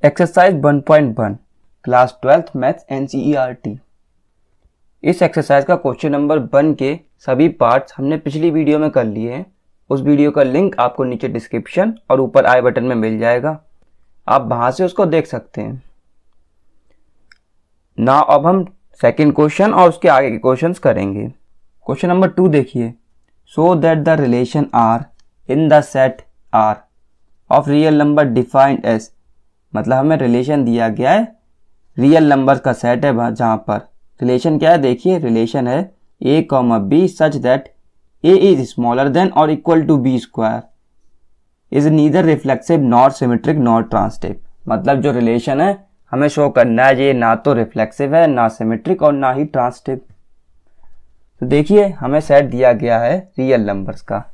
Exercise 1.1 class 12th maths NCERT। इस exercise का question number 1 के सभी पार्ट्स हमने पिछली वीडियो में कर लिए हैं। उस वीडियो का लिंक आपको नीचे डिस्क्रिप्शन और ऊपर आई बटन में मिल जाएगा, आप वहां से उसको देख सकते हैं। ना अब हम सेकंड क्वेश्चन और उसके आगे के क्वेश्चंस करेंगे। क्वेश्चन नंबर 2 देखिए, show that the relation R in the set R of real number defined as, मतलब हमें रिलेशन दिया गया है, रियल नंबर का सेट है जहां पर रिलेशन क्या है, देखिए रिलेशन है a, b such that a is smaller than or equal to b square is neither reflexive nor symmetric nor transitive. मतलब जो रिलेशन है हमें शो करना है ये ना तो रिफ्लेक्सिव है, ना सिमेट्रिक और ना ही ट्रांसटिव। तो देखिए हमें सेट दिया गया है रियल नंबर्स का।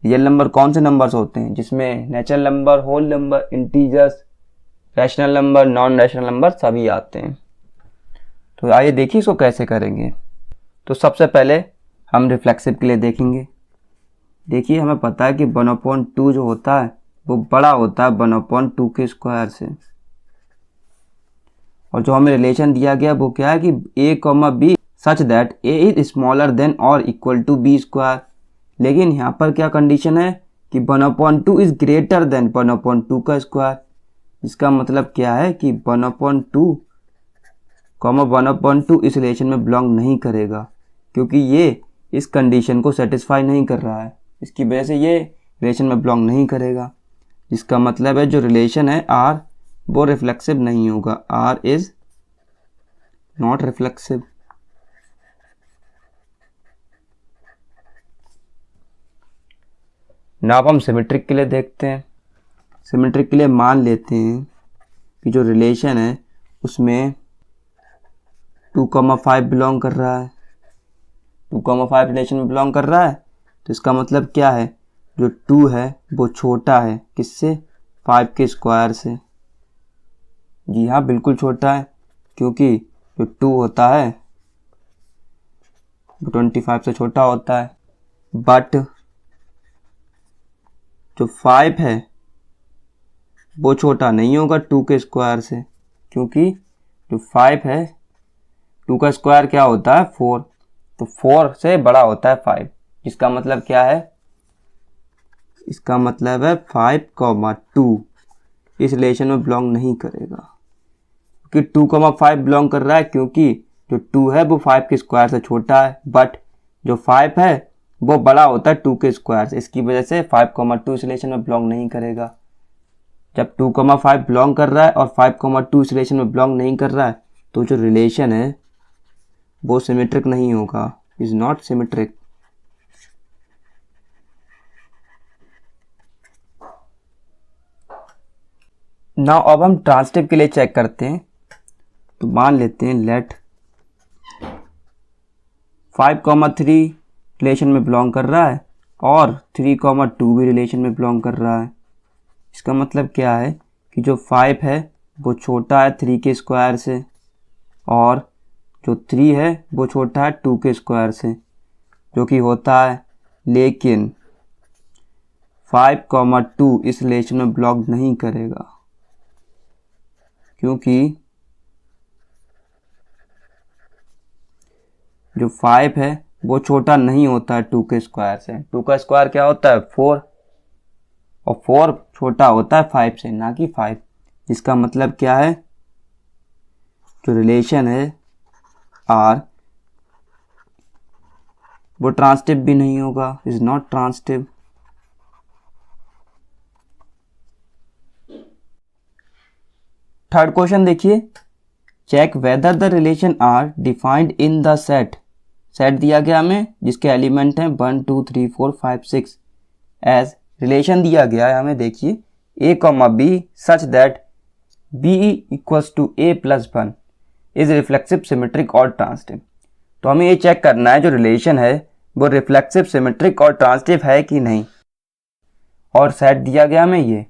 रियल नंबर कौन से नंबर्स होते हैं? जिसमें natural number, whole number, integers, rational number, non rational number सभी आते हैं। तो आइए देखिए इसको कैसे करेंगे। तो सबसे पहले हम रिफ्लेक्सिव के लिए देखेंगे। देखिए हमें पता है कि 1/2 जो होता है वो बड़ा होता है 1/2 के स्क्वायर से, और जो हमें रिलेशन दिया गया वो क्या है कि a, b such that a is smaller than or equal to b square. लेकिन यहाँ पर क्या कंडीशन है कि 1/2 इज ग्रेटर देन 1/2 का स्क्वायर। इसका मतलब क्या है कि 1/2 इस रिलेशन में बिलोंग नहीं करेगा, क्योंकि ये इस कंडीशन को सेटिस्फाई नहीं कर रहा है। इसकी वजह से ये रिलेशन में बिलोंग नहीं करेगा। इसका मतलब है जो रिलेशन है R वो रिफ्लेक्सिव नहीं होगा, R इज नॉट रिफ्लेक्सिव। ना अब हम सिमेट्रिक के लिए देखते हैं। सिमेट्रिक के लिए मान लेते हैं कि जो रिलेशन है उसमें 2,5 बिलोंग कर रहा है। 2,5 रिलेशन में बिलोंग कर रहा है, तो इसका मतलब क्या है, जो 2 है वो छोटा है किससे? 5 के स्क्वायर से। जी हाँ, बिल्कुल छोटा है, क्योंकि जो 2 होता है वो 25 से छोटा होता है। बट जो 5 है वो छोटा नहीं होगा 2 के स्क्वायर से, क्योंकि जो 5 है 2 का स्क्वायर क्या होता है? 4, तो 4 से बड़ा होता है 5। इसका मतलब क्या है? इसका मतलब है 5,2 इस रिलेशन में बिलोंग नहीं करेगा, क्योंकि 2,5 बिलोंग कर रहा है, क्योंकि जो 2 है वो 5 के स्क्वायर से छोटा है, बट जो 5 है वो बड़ा होता है 2 के स्क्वायर से। इसकी वजह से 5,2 इस रिलेशन में बिलोंग नहीं करेगा। जब 2,5 बिलोंग कर रहा है और 5,2 इस रिलेशन में बिलोंग नहीं कर रहा है, तो जो रिलेशन है वो सिमेट्रिक नहीं होगा, इज नॉट सिमेट्रिक। नाउ अब हम ट्रांसटिव के लिए चेक करते हैं। तो मान लेते हैं लेट 5,3 रिलेशन में बिलोंग कर रहा है और 3,2 भी रिलेशन में बिलोंग कर रहा है। इसका मतलब क्या है कि जो 5 है वो छोटा है 3 के स्क्वायर से, और जो 3 है वो छोटा है 2 के स्क्वायर से, जो कि होता है। लेकिन 5,2 इस रिलेशन में बिलोंग नहीं करेगा, क्योंकि जो 5 है वो छोटा नहीं होता है 2 के स्क्वायर से। 2 का स्क्वायर क्या होता है? 4, और 4 छोटा होता है 5 से, ना कि 5। इसका मतलब क्या है, जो रिलेशन है R वो ट्रांसटिव भी नहीं होगा, is not transitive. Third question देखिए, check whether the relation R defined in the set. Set दिया गया हमें जिसके एलिमेंट हैं 1 2 3 4 5 6 एज रिलेशन दिया गया है हमें, देखिए a, b such that b equals to a + 1 is reflexive, symmetric और ट्रांसटिव। तो हमें ये चेक करना है जो रिलेशन है वो रिफ्लेक्सिव, सिमेट्रिक और ट्रांसटिव है कि नहीं, और सेट दिया गया हमें ये।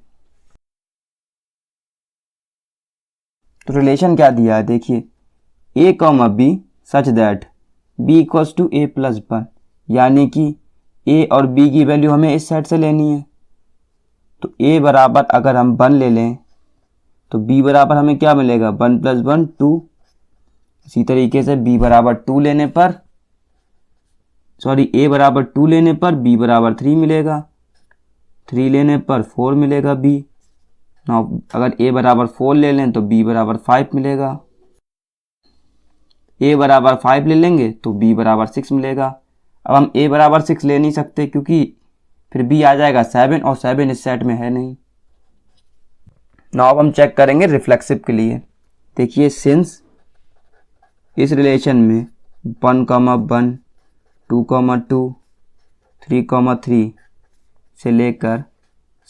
तो रिलेशन क्या दिया है, देखिए a, b such that b equals to a + 1, यानी कि a और b की वैल्यू हमें इस सेट से लेनी है। तो a बराबर अगर हम 1 ले लें तो b बराबर हमें क्या मिलेगा 1 + 1 2। इसी तरीके से b बराबर 2 लेने पर a बराबर 2 लेने पर b बराबर 3 मिलेगा, 3 लेने पर 4 मिलेगा b। नाउ अगर a बराबर 4 ले लें तो b बराबर 5 मिलेगा, a बराबर 5 ले लेंगे तो b बराबर 6 मिलेगा। अब हम a बराबर 6 ले नहीं सकते क्योंकि फिर b आ जाएगा 7 और 7 इस सेट में है नहीं। नाउ अब हम चेक करेंगे रिफ्लेक्सिव के लिए। देखिए सिंस इस रिलेशन में 1, 1, 2, 2, 3, 3 से लेकर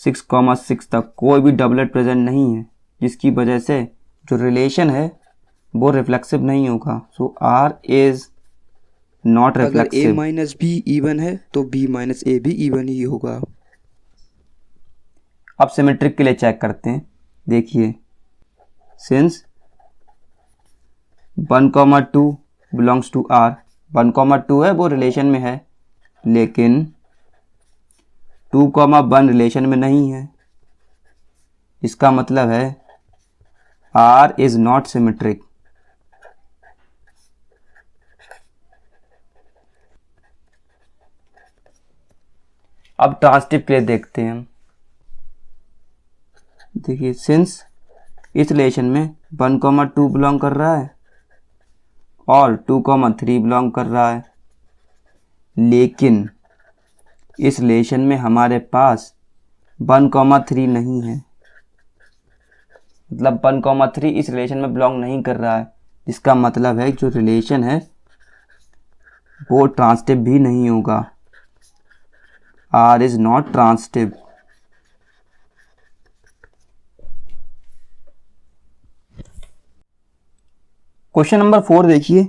6, 6 तक कोई भी डबलेट प्रेजेंट नहीं है, जिसकी वजह से जो रिलेशन है वो रिफ्लेक्सिव नहीं होगा। सो आर इज नॉट रिफ्लेक्सिव। अगर a माइनस बी इवन है तो b माइनस ए भी इवन ही होगा। अब सिमेट्रिक के लिए चेक करते हैं। देखिए सिंस 1, 2 बिलोंग्स टू आर, 1, 2 है वो रिलेशन में है, लेकिन 2, 1 रिलेशन में नहीं है। इसका मतलब है आर इज नॉट सिमेट्रिक। अब ट्रांसिटिव के लिए देखते हैं हम। देखिए सिंस इस रिलेशन में 1, 2 बिलोंग कर रहा है और 2, 3 बिलोंग कर रहा है, लेकिन इस रिलेशन में हमारे पास 1, 3 नहीं है। मतलब 1, 3 इस रिलेशन में बिलोंग नहीं कर रहा है, जिसका मतलब है जो रिलेशन है वो ट्रांसिटिव भी नहीं होगा। R is not transitive. Question number 4 देखिए।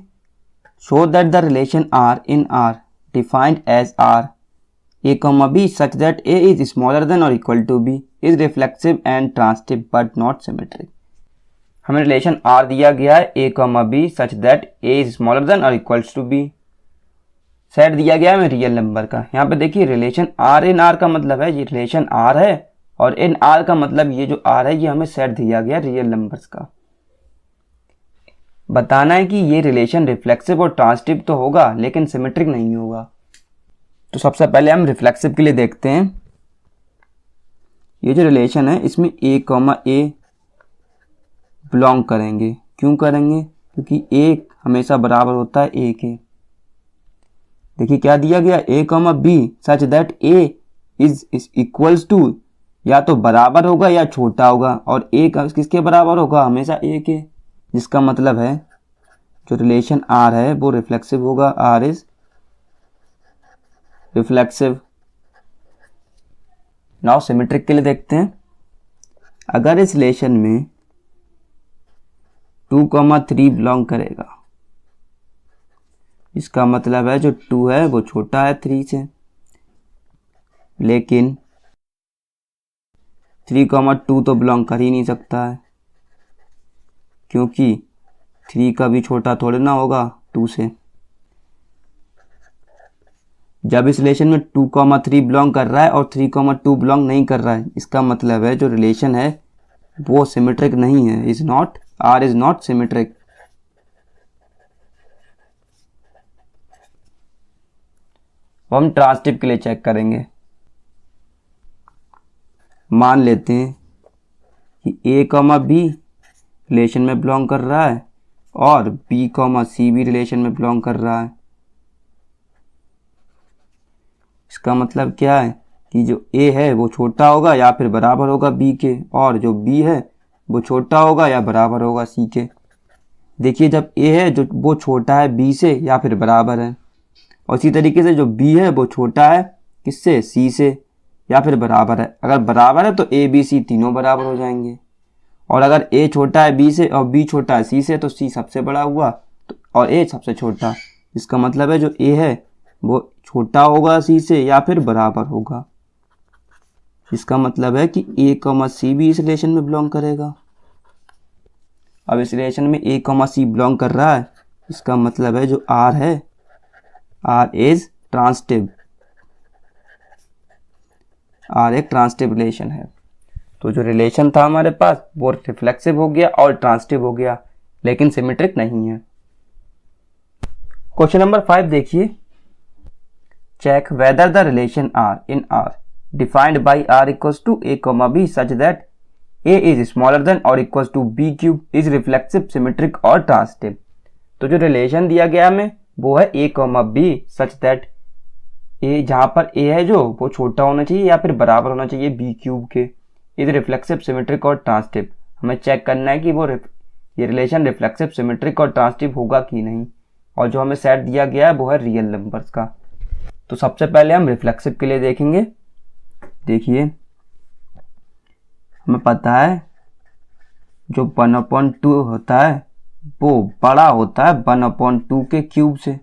Show that the relation R in R defined as R a, b such that a is smaller than or equal to b is reflexive and transitive but not symmetric। हमें relation r दिया गया है a, b such that a is smaller than or equals to b। Set दिया गया है हमें real number का। यहाँ पे देखिए रिलेशन r इन r का मतलब है ये रिलेशन r है, और इन r का मतलब ये जो r है ये हमें सेट दिया गया रियल नंबर्स का। बताना है कि ये रिलेशन रिफ्लेक्सिव और ट्रांसिटिव तो होगा लेकिन सिमेट्रिक नहीं होगा। तो सबसे पहले हम रिफ्लेक्सिव के लिए देखते हैं। ये जो रिलेशन है इसमें a, a बिलोंग करेंगे। क्यों करेंगे? क्योंकि a हमेशा बराबर होता है a के। देखिए क्या दिया गया a, b such that a is equals to, या तो बराबर होगा या छोटा होगा, और a किसके बराबर होगा? हमेशा a के। जिसका मतलब है जो रिलेशन r है वो रिफ्लेक्सिव होगा। r is reflexive. Now symmetric के लिए देखते हैं। अगर इस रिलेशन में 2, 3 बिलोंग करेगा, इसका मतलब है जो 2 है वो छोटा है 3 से, लेकिन 3, 2 तो बिलोंग कर ही नहीं सकता है, क्योंकि 3 का भी छोटा थोड़े ना होगा 2 से। जब इस रिलेशन में 2, 3 बिलोंग कर रहा है और 3, 2 बिलोंग नहीं कर रहा है, इसका मतलब है जो रिलेशन है वो सिमेट्रिक नहीं है। Is not, R is not symmetric. हम ट्रांसिटिव के लिए चेक करेंगे। मान लेते हैं कि a, b रिलेशन में बिलोंग कर रहा है और b, c भी रिलेशन में बिलोंग कर रहा है। इसका मतलब क्या है कि जो a है वो छोटा होगा या फिर बराबर होगा b के, और जो b है वो छोटा होगा या बराबर होगा c के। देखिए जब a है जो वो छोटा है b से या फिर बराबर है, और इसी तरीके से जो b है वो छोटा है किससे? c से या फिर बराबर है। अगर बराबर है तो a, b, c तीनों बराबर हो जाएंगे, और अगर a छोटा है b से और b छोटा है c से तो c सबसे बड़ा हुआ और a सबसे छोटा। इसका मतलब है जो a है वो छोटा होगा c से या फिर बराबर होगा। इसका मतलब है कि a, c भी इस रिलेशन में बिलोंग करेगा। अब इस रिलेशन में a, c बिलोंग कर रहा है, इसका मतलब है जो r है, r इज ट्रांसिटिव। r एक ट्रांसिटिव रिलेशन है। तो जो रिलेशन था हमारे पास वो रिफ्लेक्सिव हो गया और ट्रांसिटिव हो गया, लेकिन सिमेट्रिक नहीं है। क्वेश्चन नंबर 5 देखिए, check whether the relation R in R defined by R equals to A comma B such that A is smaller than or equal to B cube is reflexive, symmetric or transitive. तो जो relation दिया गया हमें वो है A comma B such that A, जहां पर ए है जो वो छोटा होना चाहिए या फिर बराबर होना चाहिए बी क्यूब के, is reflexive, symmetric or transitive. हमें चेक करना है कि वो ये relation reflexive, symmetric or transitive होगा कि नहीं, और जो हमें सेट दिया गया है वो है रियल नंबर्स का। तो सबसे पहले हम रिफ्लेक्सिव के लिए देखेंगे। देखिए हमें पता है जो 1/2 होता है वो बड़ा होता है 1/2 के क्यूब से।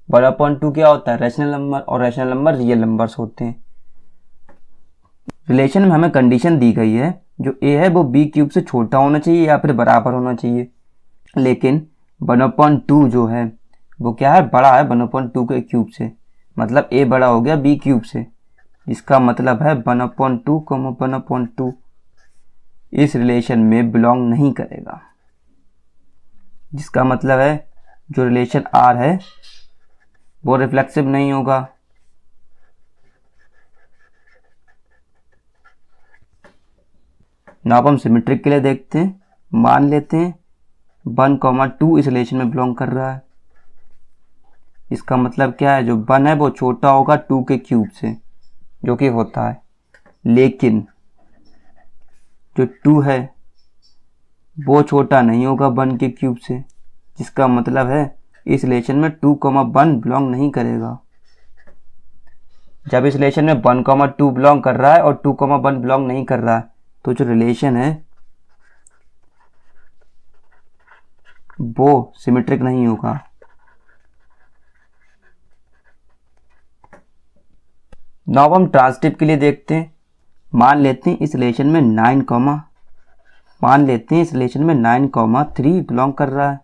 1/2 क्या होता है? रैशनल नंबर, और रैशनल नंबर रियल नंबर्स होते हैं। रिलेशन में हमें कंडीशन दी गई है जो ए है वो बी क्यूब से छोटा होना चाहिए या फिर बराबर होना चाहिए, लेकिन 1/2 जो है वो क्या है? बड़ा है 1/2 के क्यूब से, मतलब ए बड़ा हो गया बी क्यूब से। इसका मतलब है 1/2, 1/2 इस रिलेशन में बिलोंग नहीं करेगा, जिसका मतलब है जो रिलेशन आर है वो रिफ्लेक्सिव नहीं होगा। नाउ हम सिमेट्रिक के लिए देखते हैं। मान लेते हैं 1,2 इस रिलेशन में बिलोंग कर रहा है। इसका मतलब क्या है? जो 1 है वो छोटा होगा 2 के क्यूब से, जो कि होता है, लेकिन जो 2 है वो छोटा नहीं होगा 1 के क्यूब से, जिसका मतलब है इस रिलेशन में 2,1 बिलोंग नहीं करेगा। जब इस रिलेशन में 1,2 बिलोंग कर रहा है और 2,1 बिलोंग नहीं कर रहा है, तो जो रिलेशन है वो सिमेट्रिक नहीं होगा। नाउ हम ट्रांसिटिव के लिए देखते हैं। मान लेते हैं इस रिलेशन में 9,3 बिलोंग कर रहा है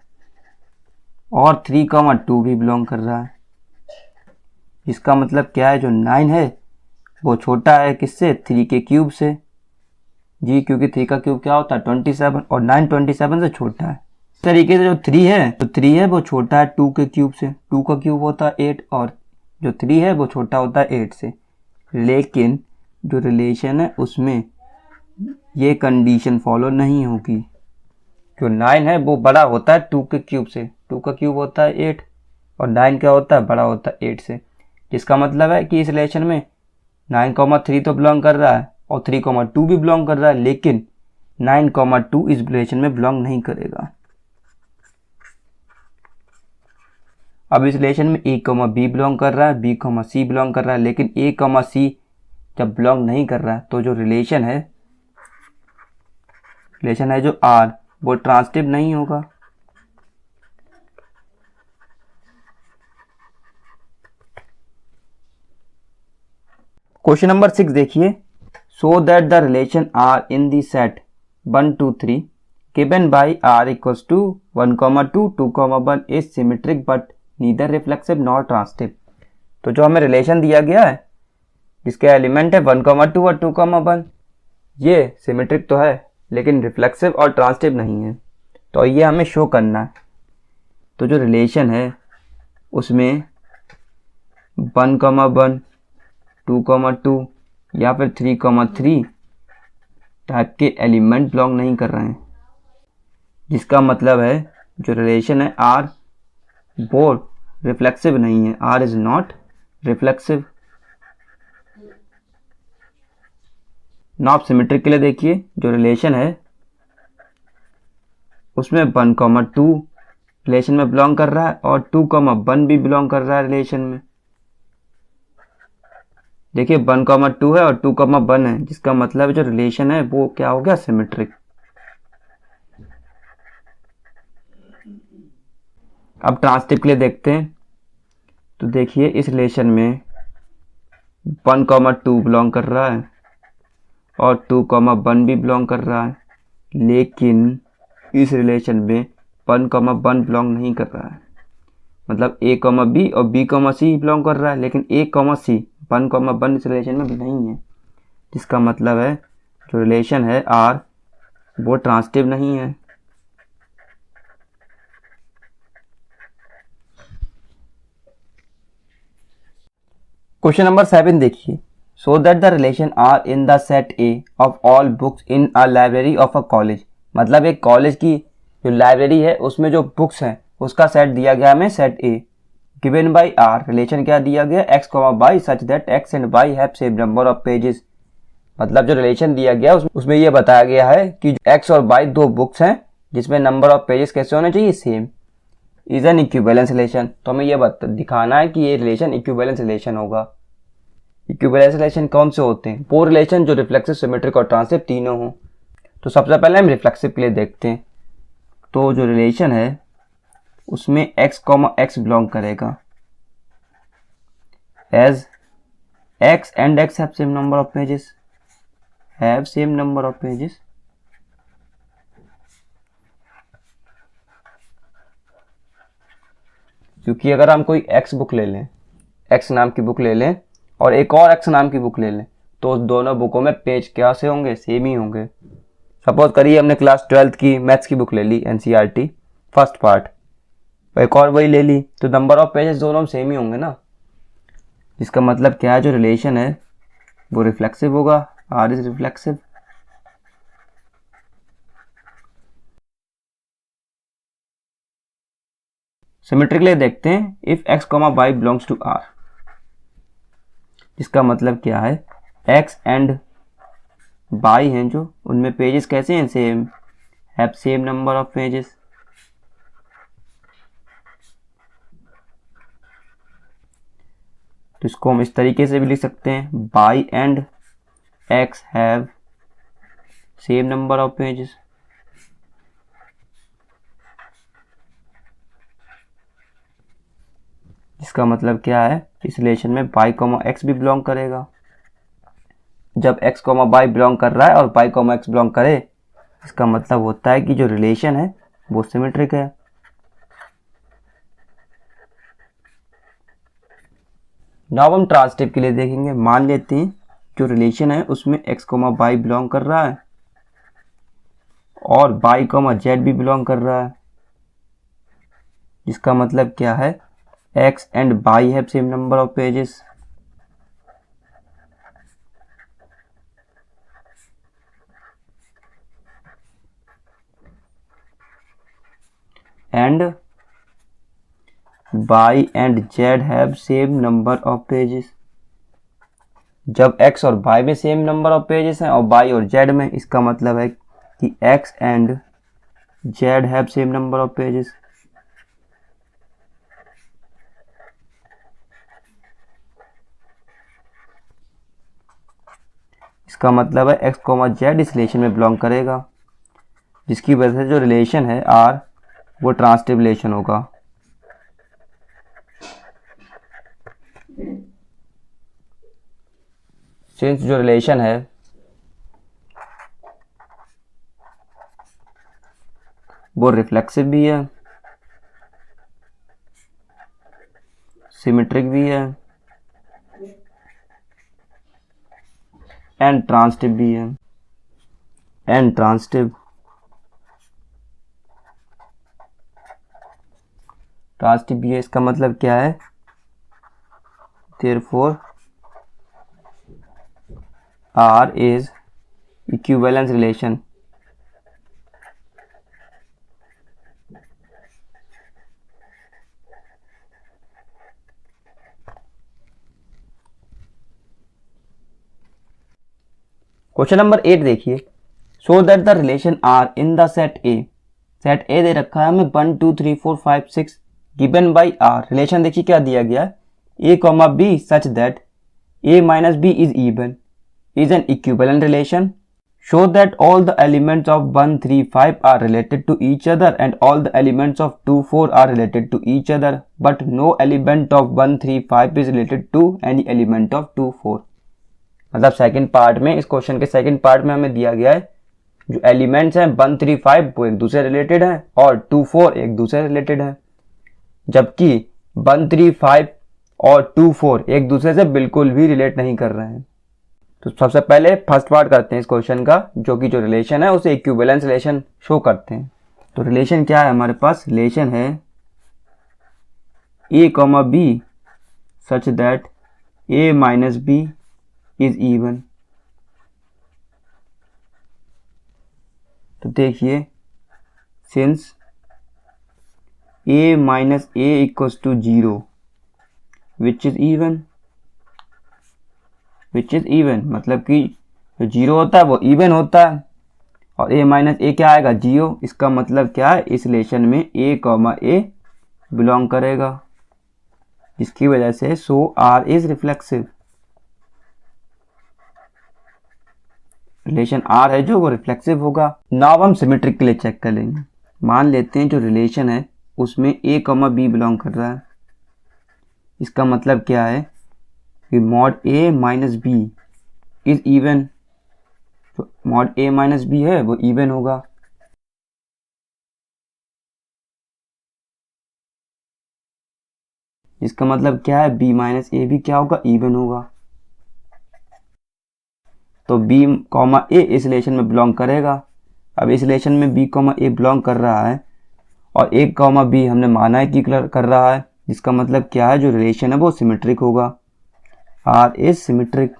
और 3,2 भी बिलोंग कर रहा है। इसका मतलब क्या है? जो 9 है वो छोटा है किससे? 3 के क्यूब से जी, क्योंकि 3 का क्यूब क्या होता है? 27, और 9 27 से छोटा है। इस तरीके से जो 3 है वो छोटा है 2 के क्यूब से। 2 का क्यूब होता है 8 और जो 3 है वो छोटा होता है 8 से, लेकिन जो रिलेशन है उसमें ये कंडीशन फॉलो नहीं होगी। जो 9 है वो बड़ा होता है 2 के क्यूब से। 2 का क्यूब होता है 8 और 9 क्या होता है? बड़ा होता है 8 से, जिसका मतलब है कि इस रिलेशन में 9,3 तो बिलोंग कर रहा है और 3,2 भी बिलोंग कर रहा है, लेकिन 9,2 इस रिलेशन में बिलोंग नहीं करेगा। अब इस रिलेशन में ए, बी बिलोंग कर रहा है, बी, सी बिलोंग कर रहा है, लेकिन ए, सी जब बिलोंग नहीं कर रहा है तो जो रिलेशन है जो आर वो ट्रांसिटिव नहीं होगा। क्वेश्चन नंबर 6 देखिए, show that the relation R in the set 1 2 3 given by R equals to 1,2 2,1 is symmetric but neither reflexive nor transitive. तो जो हमें रिलेशन दिया गया है जिसके एलिमेंट है 1,2 और 2,1, ये सिमेट्रिक तो है लेकिन रिफ्लेक्सिव और ट्रांसिटिव नहीं है, तो ये हमें शो करना है। तो जो रिलेशन है उसमें 1,1 2,2 या फिर 3,3 टाइप के एलिमेंट बिलोंग नहीं कर रहे हैं, जिसका मतलब है जो रिलेशन है आर वो रिफ्लेक्सिव नहीं है। R is not reflexive. ना आप सिमेट्रिक के लिए देखिए, जो रिलेशन है उसमें 1,2 रिलेशन में बिलोंग कर रहा है और 2,1 भी बिलोंग कर रहा है रिलेशन में। देखिए 1,2 है और 2,1 है, जिसका मतलब जो रिलेशन है वो क्या हो गया? सिमेट्रिक। अब ट्रांसिटिव के लिए देखते हैं। तो देखिए इस रिलेशन में 1,2 बिलोंग कर रहा है और 2,1 भी बिलोंग कर रहा है, लेकिन इस रिलेशन में 1,1 बिलोंग नहीं कर रहा है। मतलब ए, बी और बी, सी बिलोंग कर रहा है, लेकिन ए, सी 1,1 इस रिलेशन में नहीं है, जिसका मतलब है जो रिलेशन है आर वो ट्रांसिटिव नहीं है। क्वेश्चन नंबर 7 देखिए, show that the relation R in the set A of all books in a library of a college. मतलब एक कॉलेज की जो लाइब्रेरी है उसमें जो बुक्स हैं उसका सेट दिया गया हमें set A, given by R, relation क्या दिया गया x comma y such that x and y have same number of pages. मतलब जो रिलेशन दिया गया उसमें ये बताया गया है कि एक्स और बाई दो बुक्स हैं जिसमें नंबर ऑफ पेजेस कैसे होने चाहिए, same. Is an equivalence relation, तो हमें ये दिखाना है कि ये रिलेशन इक्विवेलेंस रिलेशन होगा। इक्विवेलेंस रिलेशन कौन से होते हैं, वो रिलेशन जो रिफ्लेक्सिव, सिमेट्रिक और ट्रांसिटिव तीनों हों। तो सबसे पहले हम रिफ्लेक्सिव के लिए देखते हैं। तो जो रिलेशन है उसमें x कॉमा एक्स बिलोंग करेगा as x and x have same number of pages, have same number of pages. क्योंकि अगर हम कोई x बुक ले लें, x नाम की बुक ले लें और एक और x नाम की बुक ले लें तो दोनों बुकों में पेज क्या से होंगे, सेम ही होंगे। सपोज करिए हमने क्लास 12th की मैथ्स की बुक ले ली NCERT फर्स्ट पार्ट, एक और वही ले ली, तो नंबर ऑफ पेजेस दोनों सेम ही होंगे ना। जिसका मतलब क्या है, जो रिलेशन है वो रिफ्लेक्सिव होगा, आर इज रिफ्लेक्सिव। सिमेट्रिकली देखते हैं, if x comma y belongs to R, जिसका मतलब क्या है x एंड बाई हैं जो उनमें पेजेस कैसे हैं, same, have same number of pages. तो इसको हम इस तरीके से भी लिख सकते हैं, by and x have same number of pages. इसका मतलब क्या है, इस रिलेशन में बाई कॉमा एक्स भी बिलोंग करेगा। जब x कॉमा बाई बिलोंग कर रहा है और बाई कॉमा एक्स बिलोंग करे, इसका मतलब होता है कि जो रिलेशन है वो सिमेट्रिक है। नाउ हम ट्रांसिटिव के लिए देखेंगे। मान लेते हैं जो रिलेशन है उसमें x कॉमा बाई बिलोंग कर रहा है और बाई कॉमा जेड भी बिलोंग कर रहा है। जिसका मतलब क्या है, x and y have same number of pages. And by and Z have same number of pages. जब x और बाई में सेम नंबर ऑफ पेजेस हैं और बाई और जेड में, इसका मतलब है कि x and Z have same number of pages. इसका मतलब है x कॉमा जेड इस रिलेशन में बिलोंग करेगा, जिसकी वजह से जो रिलेशन है r वो ट्रांसिटिव रिलेशन होगा। सिंस जो रिलेशन है वो रिफ्लेक्सिव भी है, सिमेट्रिक भी है एंड ट्रांसिटिव भी है। एंड ट्रांसिटिव भी है, इसका मतलब क्या है, therefore R is equivalence relation। Question number 8 देखिए, show that the relation R in the set A, set A दे रखा है हमें 1 2 3 4 5 6 गिवन बाई आर। रिलेशन देखिए क्या दिया गया है, A comma B such that A minus B is even is an equivalent relation. Show that all the elements of 1 3 5 are related to each other and all the elements of 2 4 are related to each other, but no element of 1 3 5 is related to any element of 2 4। मतलब second part में, इस question के second part में हमें दिया गया है जो एलिमेंट्स हैं 1 3 5 वो एक दूसरे रिलेटेड हैं और 2 4 एक दूसरे रिलेटेड हैं, जबकि 1 3 5 और 2 4 एक दूसरे से बिल्कुल भी रिलेट नहीं कर रहे हैं। तो सबसे पहले फर्स्ट पार्ट करते हैं इस क्वेश्चन का, जो कि जो रिलेशन है उसे इक्विवेलेंस रिलेशन शो करते हैं। तो रिलेशन क्या है हमारे पास? रिलेशन है a, b such that a minus b is even। तो देखिए, since a minus a equals to 0 which is even, मतलब कि जो 0 होता है वो इवन होता है, और a माइनस ए क्या आएगा? 0। इसका मतलब क्या है? इस रिलेशन में a, बिलोंग करेगा, जिसकी वजह से सो r is reflexive. Relation r है जो वो रिफ्लेक्सिव होगा। नाउ हम सिमेट्रिक के लिए चेक कर लेंगे। मान लेते हैं जो रिलेशन है उसमें a, b बिलोंग कर रहा है। इसका मतलब क्या है कि mod a minus b is even. तो मॉड a माइनस b है वो इवन होगा। इसका मतलब क्या है? b माइनस ए भी क्या होगा? इवन होगा। तो b, a इस रिलेशन में बिलोंग करेगा। अब इस रिलेशन में b, a बिलोंग कर रहा है, और a, b हमने माना है कि कर रहा है, जिसका मतलब क्या है? जो रिलेशन है वो सिमेट्रिक होगा। r is symmetric.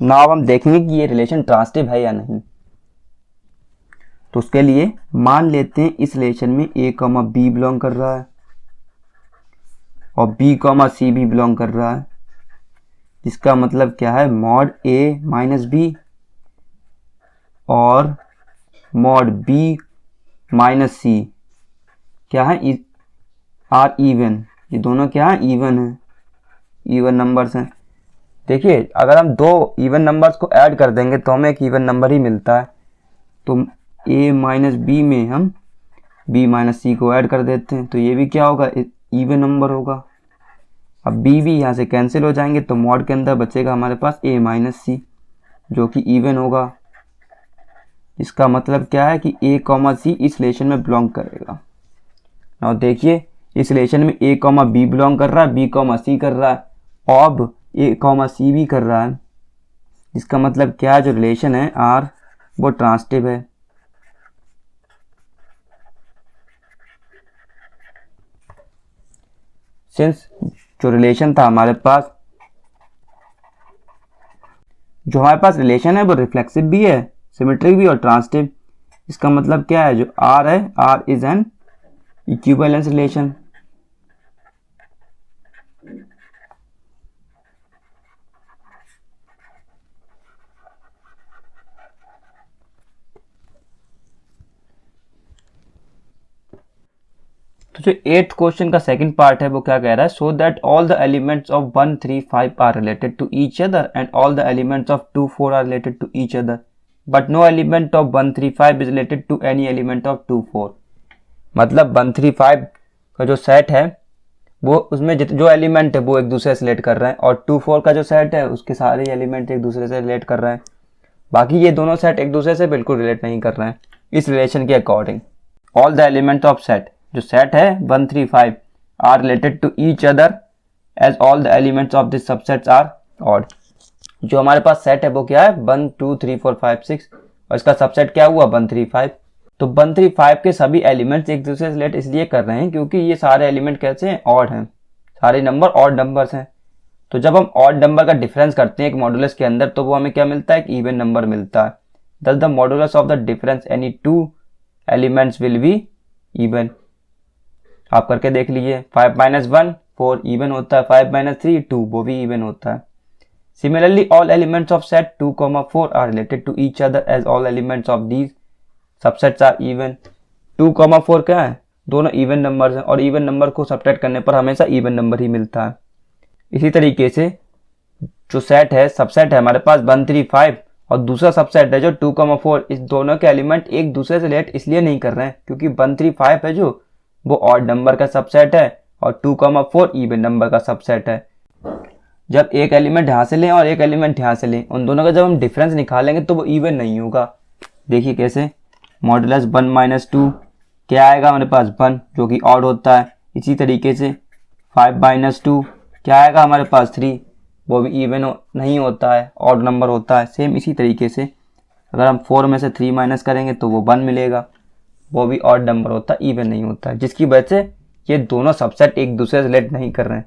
नाउ हम देखेंगे कि ये रिलेशन ट्रांसिटिव है या नहीं। तो उसके लिए मान लेते हैं इस रिलेशन में a, b बिलोंग कर रहा है, और b, c भी बिलोंग कर रहा है, जिसका मतलब क्या है? मॉड a माइनस b और मॉड b माइनस c क्या है? Are even. ये दोनों क्या है? इवन है, इवन नंबर्स हैं। देखिए, अगर हम दो इवन नंबर्स को ऐड कर देंगे तो हमें एक इवन नंबर ही मिलता है। तो a माइनस बी में हम b माइनस सी को ऐड कर देते हैं, तो ये भी क्या होगा? इवन नंबर होगा। अब b भी यहाँ से कैंसिल हो जाएंगे, तो मॉड के अंदर बचेगा हमारे पास a माइनस सी, जो कि इवन होगा। इसका मतलब क्या है कि a, c इस रिलेशन में बिलोंग करेगा। और देखिए, इस रिलेशन में a, b बिलोंग कर रहा है, b, c कर रहा है, और a, c भी कर रहा है। इसका मतलब क्या है? जो रिलेशन है r वो ट्रांसिटिव है। सिंस जो रिलेशन था हमारे पास, जो हमारे पास रिलेशन है वो रिफ्लेक्सिव भी है, सिमेट्रिक भी और ट्रांसिटिव। इसका मतलब क्या है? जो r है, r is an equivalence relation. तो जो 8th क्वेश्चन का सेकंड पार्ट है वो क्या कह रहा है? Show that all the elements of 1, 3, 5 are related to each other and all the elements of 2, 4 are related to each other, but no element of 1, 3, 5 is related to any element of 2, 4। मतलब 1, 3, 5 का जो set है वो उसमें जो element है वो एक दूसरे से रिलेट कर रहे हैं, और 2, 4 का जो सेट है उसके सारे एलिमेंट एक दूसरे से रिलेट कर रहे हैं। बाकी ये दोनों सेट एक दूसरे से बिल्कुल रिलेट नहीं कर रहे हैं इस रिलेशन के according. All the element of set, जो सेट है 1, 3, 5 are related to each other as all the elements of this subsets are odd. जो हमारे पास सेट है वो क्या है? 1, 2, 3, 4, 5, 6, और इसका सबसेट क्या हुआ? 1, 3, 5। तो 1, 3, 5 के सभी एलिमेंट्स एक दूसरे से रिलेट इसलिए कर रहे हैं क्योंकि ये सारे एलिमेंट कैसे हैं? ऑड हैं, सारे नंबर ऑड नंबर्स हैं। तो जब हम ऑड नंबर का डिफरेंस करते हैं एक मॉडुलस के अंदर, तो वो हमें क्या मिलता है? एक इवन नंबर मिलता है। दस the modulus of the difference any two elements will be even. आप करके देख लीजिए, 5 - 1 4 इवन होता है, 5 - 3 2 वो भी इवन होता है। Similarly all elements of set 2, 4 are related to each other as all elements of these subsets are even. 2, 4 क्या है? दोनों इवन नंबर्स हैं, और इवन नंबर को सब्ट्रैक्ट करने पर हमेशा इवन नंबर ही मिलता है। इसी तरीके से जो सेट है, सबसेट है हमारे पास 1, 3, 5, और दूसरा सबसेट है जो 2, 4, इस दोनों के एलिमेंट एक दूसरे से रिलेट इसलिए नहीं कर रहे हैं क्योंकि 1, 3, 5 है जो वो ऑड नंबर का सबसेट है, और 2, 4 इवन नंबर का सबसेट है। जब एक एलिमेंट यहाँ से लें और एक एलिमेंट यहाँ से लें, उन दोनों का जब हम डिफरेंस निकालेंगे तो वो इवन नहीं होगा। देखिए कैसे? मॉडुलस 1 - 2 क्या आएगा हमारे पास? 1, जो कि ऑड होता है। इसी तरीके से 5 माइनस 2 क्या आएगा हमारे पास 3, वो भी इवन नहीं होता है, ऑड नंबर होता है। सेम इसी तरीके से अगर हम 4 में से 3 माइनस करेंगे तो वो 1 मिलेगा, वो भी ऑड नंबर होता है, इवन नहीं होता है, जिसकी वजह से ये दोनों सबसेट एक दूसरे से रिलेट नहीं कर रहे हैं।